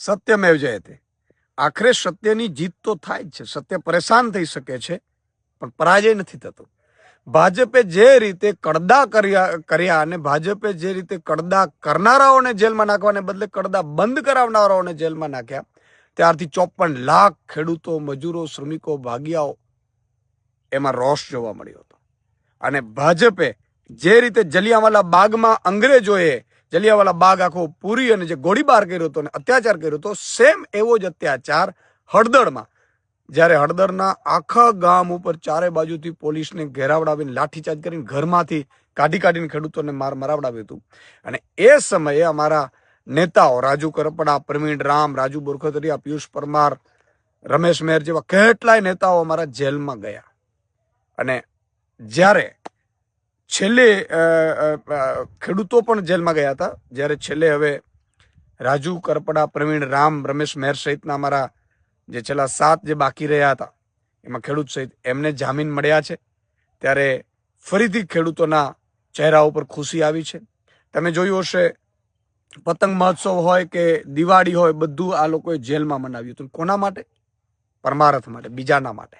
સત્યમેવ જયતે. આખરે સત્યની જીત તો થાય જ છે. સત્ય પરેશાન થઈ શકે છે, પણ પરાજય નથી થતો. ભાજપે જે રીતે કડદા કર્યા અને ભાજપે જે રીતે કડદા કરનારાઓને જેલમાં નાખવાને બદલે કડદા બંધ કરાવનારાઓને જેલમાં નાખ્યા, ત્યારથી 54 લાખ ખેડૂતો, મજૂરો, શ્રમિકો, ભાગિયાઓ એમાં રોષ જોવા મળ્યો હતો. અને ભાજપે જે રીતે જલિયાંવાલા બાગમાં અંગ્રેજોએ જલિયાંવાલા બાગ આખો પૂરી અને જે ગોળીબાર કર્યો હતો અને અત્યાચાર કર્યો હતો, સેમ એવો જ અત્યાચાર હળદરમાં, જ્યારે હળદરના આખા ગામ ઉપર ચારે બાજુથી પોલીસને ઘેરાવડાવીને લાઠીચાર્જ કરીને ઘરમાંથી કાઢીને ખેડૂતોને મરાવડાવ્યું હતું. અને એ સમયે અમારા નેતાઓ રાજુ કરપડા, પ્રવીણ રામ, રાજુ બોરખતરિયા, પિયુષ પરમાર, રમેશ મેર જેવા કેટલાય નેતાઓ અમારા જેલમાં ગયા. અને જ્યારે છેલ્લે ખેડૂતો પણ જેલમાં ગયા હતા, જ્યારે છેલ્લે હવે રાજુ કરપડા, પ્રવીણ રામ, રમેશ મેર સહિતના અમારા જે છેલ્લા 7 જે બાકી રહ્યા હતા, એમાં ખેડૂત સહિત એમને જામીન મળ્યા છે, ત્યારે ફરીથી ખેડૂતોના ચહેરા ઉપર ખુશી આવી છે. તમે જોયું હશે, પતંગ મહોત્સવ હોય કે દિવાળી હોય, બધું આ લોકોએ જેલમાં મનાવ્યું હતું. કોના માટે? પરમારથ માટે, બીજાના માટે.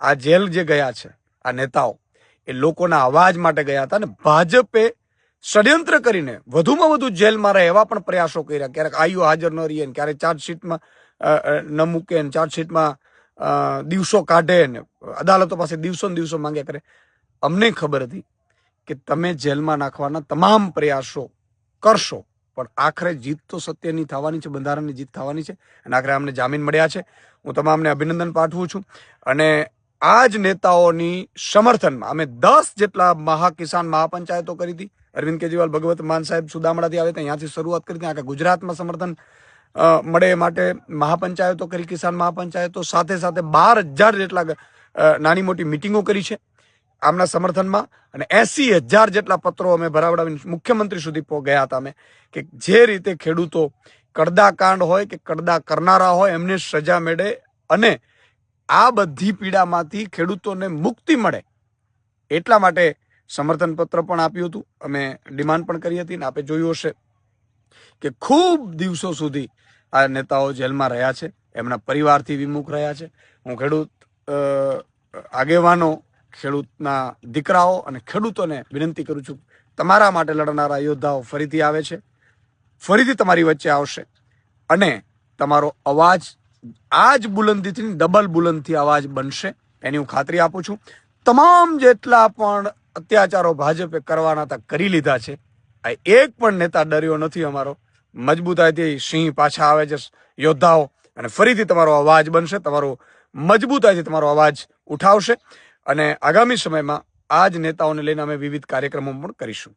આ જેલ જે ગયા છે આ નેતાઓ, એ લોકોના અવાજ માટે ગયા હતા. અને ભાજપે ષડયંત્ર કરીને વધુમાં વધુ જેલમાં રહે એવા પણ પ્રયાસો કર્યા. ક્યારેક આયુ હાજર ન રહીએ, ક્યારેક ચાર્જશીટમાં ન મૂકે, ચાર્જશીટમાં દિવસો કાઢે ને અદાલતો પાસે દિવસો માંગ્યા કરે. અમને ખબર હતી કે તમે જેલમાં નાખવાના તમામ પ્રયાસો કરશો, પણ આખરે જીત તો સત્યની થવાની છે, બંધારણની જીત થવાની છે. અને આખરે અમને જામીન મળ્યા છે. હું તમામને અભિનંદન પાઠવું છું. અને આ જ નેતાઓની સમર્થનમાં અમે 10 જેટલા કિસાન મહાપંચાયતો કરી હતી. અરવિંદ કેજરીવાલ, ભગવત માન સાહેબ સુદામડાથી આવે ત્યાંથી શરૂઆત કરી હતી. આખા ગુજરાતમાં સમર્થન મળે એ માટે મહાપંચાયતો કરી, કિસાન મહાપંચાયતો. સાથે 12,000 જેટલા નાની મોટી મિટિંગો કરી છે આમના સમર્થનમાં. અને 80,000 જેટલા પત્રો અમે ભરાવડાવીને મુખ્યમંત્રી સુધી ગયા હતા અમે, કે જે રીતે ખેડૂતો કડદા કાંડ હોય કે કડદા કરનારા હોય એમને સજા મળે અને આ બધી પીડામાંથી ખેડૂતોને મુક્તિ મળે, એટલા માટે સમર્થન પત્ર પણ આપ્યું હતું. અમે ડિમાન્ડ પણ કરી હતી. ને આપે જોયું હશે કે ખૂબ દિવસો સુધી આ નેતાઓ જેલમાં રહ્યા છે, એમના પરિવારથી વિમુખ રહ્યા છે. હું ખેડૂત આગેવાનો, ખેડૂતના દીકરાઓ અને ખેડૂતોને વિનંતી કરું છું, તમારા માટે લડનારા યોદ્ધાઓ ફરીથી આવે છે, ફરીથી તમારી વચ્ચે આવશે. અને તમારો અવાજ આ જ બુલંદીથી ડબલ બુલંદથી અવાજ બનશે, એની હું ખાતરી આપું છું. તમામ જેટલા પણ અત્યાચારો ભાજપે કરવાના હતા કરી લીધા છે. આ એક પણ નેતા ડર્યો નથી અમારો. મજબૂતાઈથી સિંહ પાછા આવે છે યોદ્ધાઓ, અને ફરીથી તમારો અવાજ બનશે, તમારો મજબૂતાઈથી તમારો અવાજ ઉઠાવશે. અને આગામી સમયમાં આ જ નેતાઓને લઈને અમે વિવિધ કાર્યક્રમો પણ કરીશું.